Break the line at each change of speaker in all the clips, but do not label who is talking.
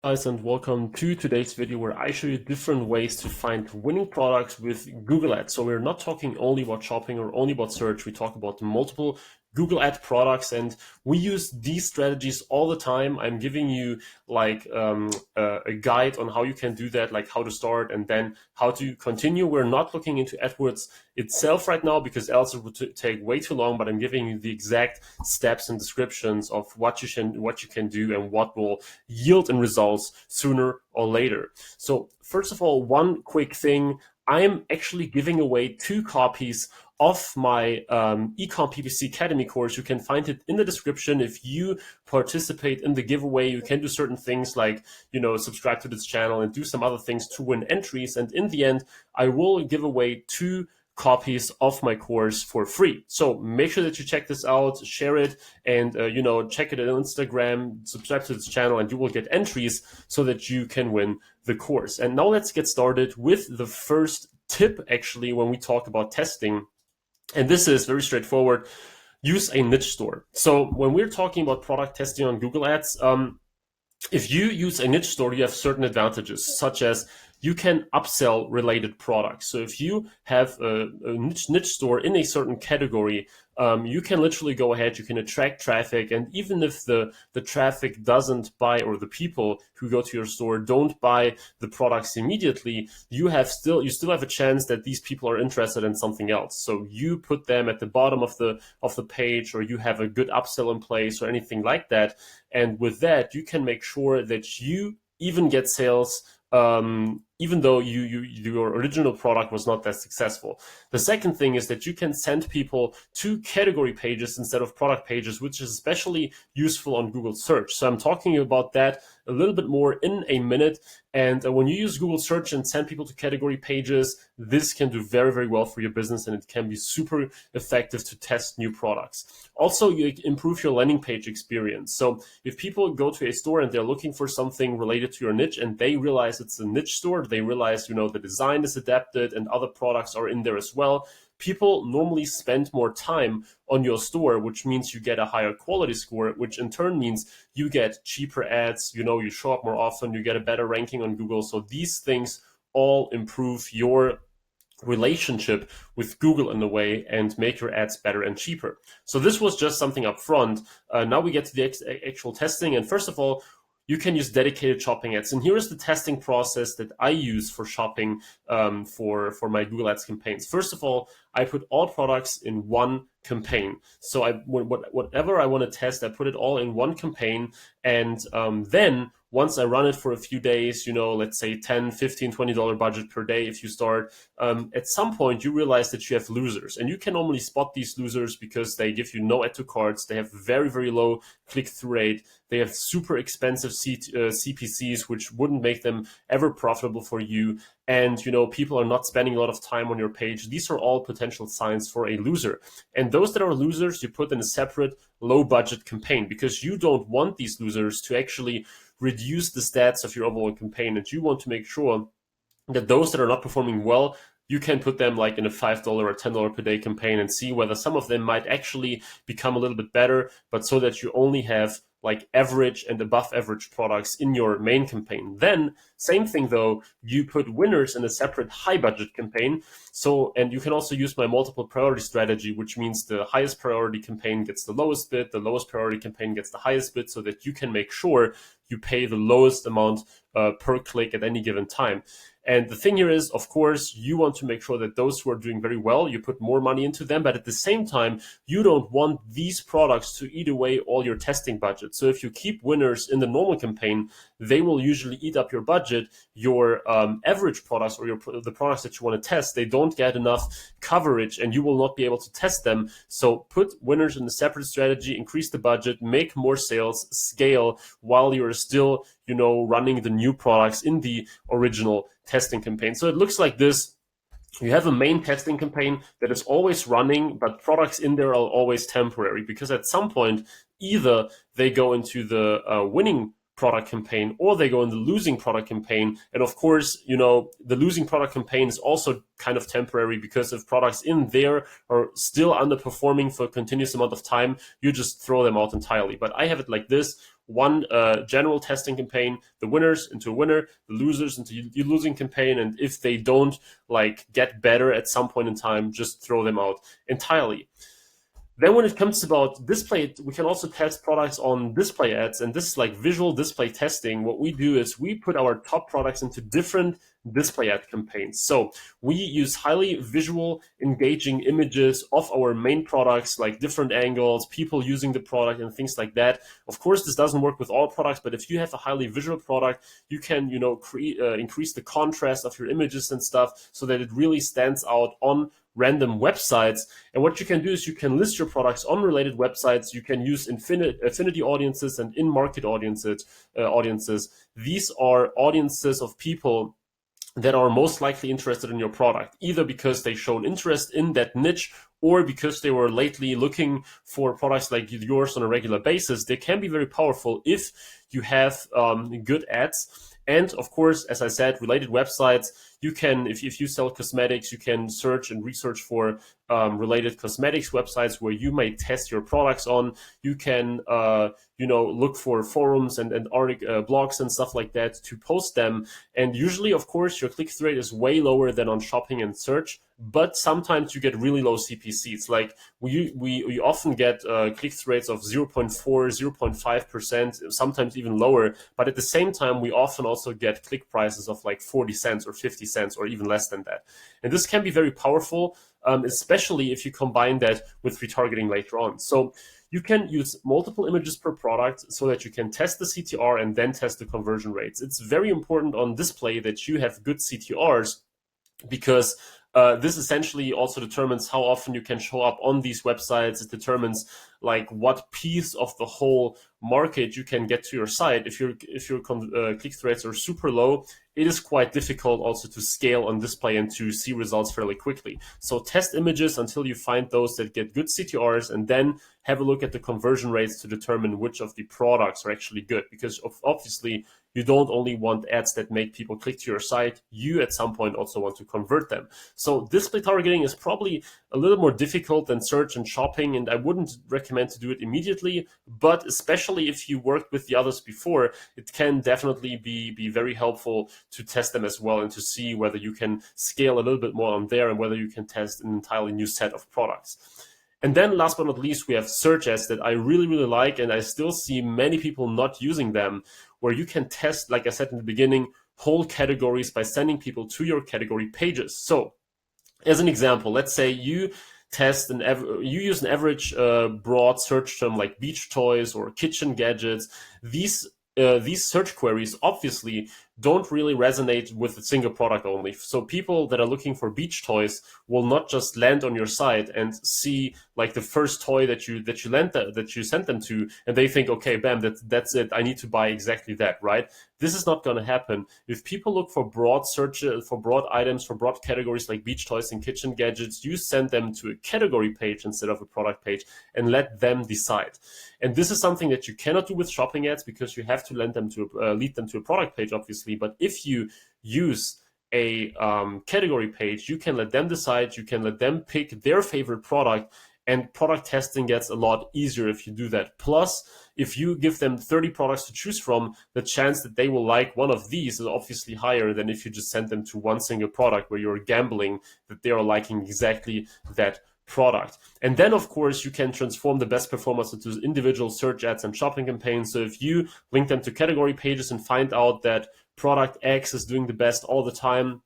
Guys, and welcome to today's video where I show you different ways to find winning products with Google Ads. So we're not talking only about shopping or only about search. We talk about multiple Google Ad products, and we use these strategies all the time. I'm giving you like a guide on how you can do that, like how to start and then how to continue. We're not looking into AdWords itself right now because else it would take way too long, but I'm giving you the exact steps and descriptions of what you can do and what will yield in results sooner or later. So first of all, one quick thing, I am actually giving away 2 copies of my eCom PPC Academy course. You can find it in the description. If you participate in the giveaway, you can do certain things like, subscribe to this channel and do some other things to win entries. And in the end, I will give away 2 copies of my course for free. So make sure that you check this out, share it, and check it on Instagram, subscribe to this channel, and you will get entries so that you can win the course. And now let's get started with the first tip, actually, when we talk about testing. And this is very straightforward. Use a niche store. So when we're talking about product testing on Google Ads, if you use a niche store, you have certain advantages, such as you can upsell related products. So if you have a niche store in a certain category, you can literally go ahead, you can attract traffic, and even if the traffic doesn't buy, or the people who go to your store don't buy the products immediately, you still have a chance that these people are interested in something else. So you put them at the bottom of the page, or you have a good upsell in place or anything like that. And with that, you can make sure that you even get sales even though your original product was not that successful. The second thing is that you can send people to category pages instead of product pages, which is especially useful on Google search. So I'm talking about that a little bit more in a minute. And when you use Google search and send people to category pages, this can do very, very well for your business, and it can be super effective to test new products. Also, you improve your landing page experience. So if people go to a store and they're looking for something related to your niche and they realize it's a niche store, they realize, the design is adapted and other products are in there as well, people normally spend more time on your store, which means you get a higher quality score, which in turn means you get cheaper ads, you show up more often, you get a better ranking on Google. So these things all improve your relationship with Google in a way and make your ads better and cheaper. So this was just something up front. Now we get to the actual testing. And first of all, you can use dedicated shopping ads. And here is the testing process that I use for shopping for my Google Ads campaigns. First of all, I put all products in one campaign. So whatever I want to test, I put it all in one campaign. And then once I run it for a few days, let's say $10, $15, $20 budget per day if you start, at some point you realize that you have losers. And you can normally spot these losers because they give you no add to carts, they have very, very low click-through rate, they have super expensive CPCs, which wouldn't make them ever profitable for you. And, people are not spending a lot of time on your page. These are all potential signs for a loser. And those that are losers, you put in a separate low budget campaign, because you don't want these losers to actually reduce the stats of your overall campaign. And you want to make sure that those that are not performing well, you can put them like in a $5 or $10 per day campaign and see whether some of them might actually become a little bit better, but so that you only have like average and above average products in your main campaign. Then same thing though, you put winners in a separate high budget campaign. So, and you can also use my multiple priority strategy, which means the highest priority campaign gets the lowest bid, the lowest priority campaign gets the highest bid, so that you can make sure you pay the lowest amount per click at any given time. And the thing here is, of course, you want to make sure that those who are doing very well, you put more money into them. But at the same time, you don't want these products to eat away all your testing budget. So if you keep winners in the normal campaign, they will usually eat up your budget. Your average products, or the products that you want to test, they don't get enough coverage and you will not be able to test them. So put winners in a separate strategy, increase the budget, make more sales, scale while you're still, running the new products in the original testing campaign. So it looks like this. You have a main testing campaign that is always running, but products in there are always temporary, because at some point, either they go into the winning product campaign or they go in the losing product campaign. And of course, the losing product campaign is also kind of temporary, because if products in there are still underperforming for a continuous amount of time, you just throw them out entirely. But I have it like this. one general testing campaign, the winners into a winner, the losers into a losing campaign, and if they don't like get better at some point in time, just throw them out entirely. Then when it comes about display, we can also test products on display ads, and this is like visual display testing. What we do is we put our top products into different display ad campaigns. So we use highly visual, engaging images of our main products, like different angles, people using the product and things like that. Of course, this doesn't work with all products, but if you have a highly visual product, you can, increase the contrast of your images and stuff so that it really stands out on random websites. And what you can do is you can list your products on related websites. You can use affinity audiences and in-market audiences. These are audiences of people that are most likely interested in your product, either because they shown interest in that niche or because they were lately looking for products like yours on a regular basis. They can be very powerful if you have good ads. And of course, as I said, related websites, you can, if you sell cosmetics, you can search and research for related cosmetics websites where you may test your products on. You can, look for forums and blogs and stuff like that to post them. And usually, of course, your click-through rate is way lower than on shopping and search, but sometimes you get really low CPCs. Like we often get click-through rates of 0.4, 0.5%, sometimes even lower. But at the same time, we often also get click prices of like 40 cents or 50 cents or even less than that. And this can be very powerful, especially if you combine that with retargeting later on. So you can use multiple images per product so that you can test the CTR and then test the conversion rates. It's very important on display that you have good CTRs, because this essentially also determines how often you can show up on these websites. It determines like what piece of the whole market you can get to your site. If your click-through rates are super low, it is quite difficult also to scale on display and to see results fairly quickly. So test images until you find those that get good CTRs, and then have a look at the conversion rates to determine which of the products are actually good. Because obviously you don't only want ads that make people click to your site, you at some point also want to convert them. So display targeting is probably a little more difficult than search and shopping, and I wouldn't recommend to do it immediately, but especially if you worked with the others before, it can definitely be very helpful to test them as well and to see whether you can scale a little bit more on there and whether you can test an entirely new set of products. And then last but not least, we have search ads that I really, really like, and I still see many people not using them, where you can test, like I said in the beginning, whole categories by sending people to your category pages. So as an example, let's say you use an average broad search term like beach toys or kitchen gadgets. These search queries obviously don't really resonate with a single product only. So people that are looking for beach toys will not just land on your site and see like the first toy that you sent them to, and they think, okay, bam, that's it. I need to buy exactly that, right? This is not going to happen. If people look for broad searches, for broad items, for broad categories like beach toys and kitchen gadgets, you send them to a category page instead of a product page and let them decide. And this is something that you cannot do with shopping ads, because you have to lead them to a product page, obviously. But if you use a category page, you can let them decide, you can let them pick their favorite product, and product testing gets a lot easier if you do that. Plus, if you give them 30 products to choose from, the chance that they will like one of these is obviously higher than if you just send them to one single product where you're gambling that they are liking exactly that product. And then, of course, you can transform the best performance into individual search ads and shopping campaigns. So if you link them to category pages and find out that product X is doing the best all the time,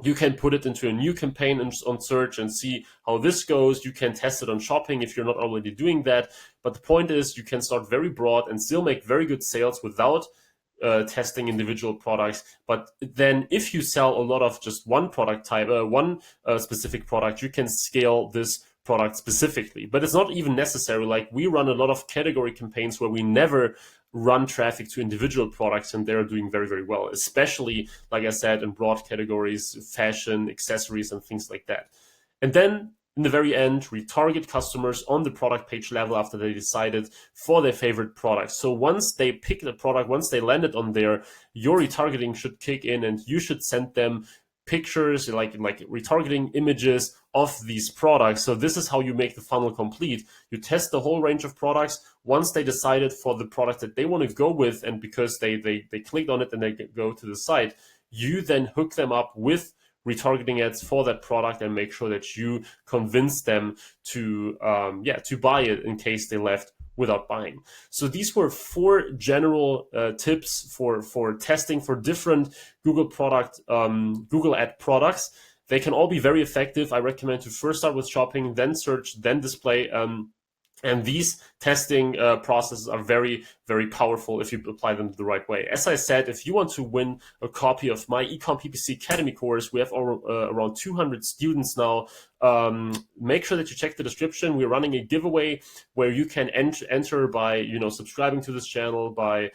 you can put it into a new campaign on search and see how this goes. You can test it on shopping if you're not already doing that. But the point is, you can start very broad and still make very good sales without testing individual products. But then if you sell a lot of just one product type, one specific product, you can scale this product specifically. But it's not even necessary. Like, we run a lot of category campaigns where we never run traffic to individual products, and they're doing very, very well, especially, like I said, in broad categories, fashion, accessories, and things like that. And then in the very end, retarget customers on the product page level after they decided for their favorite product. So once they pick the product, once they landed on there, your retargeting should kick in, and you should send them pictures, like retargeting images of these products. So this is how you make the funnel complete. You test the whole range of products. Once they decided for the product that they want to go with, and because they clicked on it and they go to the site, you then hook them up with retargeting ads for that product and make sure that you convince them to to buy it in case they left without buying. So these were 4 general tips for testing for different Google ad products. They can all be very effective. I recommend to first start with shopping, then search, then display. And these testing processes are very, very powerful if you apply them the right way. As I said, if you want to win a copy of my eCom PPC Academy course, we have around 200 students now. Make sure that you check the description. We're running a giveaway where you can enter by subscribing to this channel, by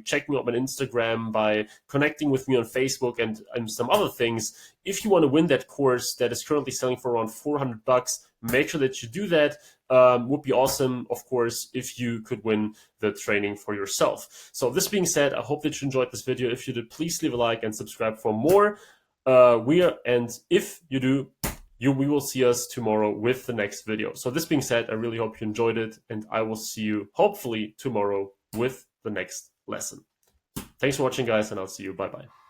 checking out my Instagram, by connecting with me on Facebook, and some other things. If you want to win that course that is currently selling for around $400, make sure that you do that. Would be awesome, of course, if you could win the training for yourself. So this being said, I hope that you enjoyed this video. If you did, please leave a like and subscribe for more. And if you do, we will see us tomorrow with the next video. So this being said, I really hope you enjoyed it, and I will see you hopefully tomorrow with the next lesson. Thanks for watching, guys, and I'll see you. Bye-bye.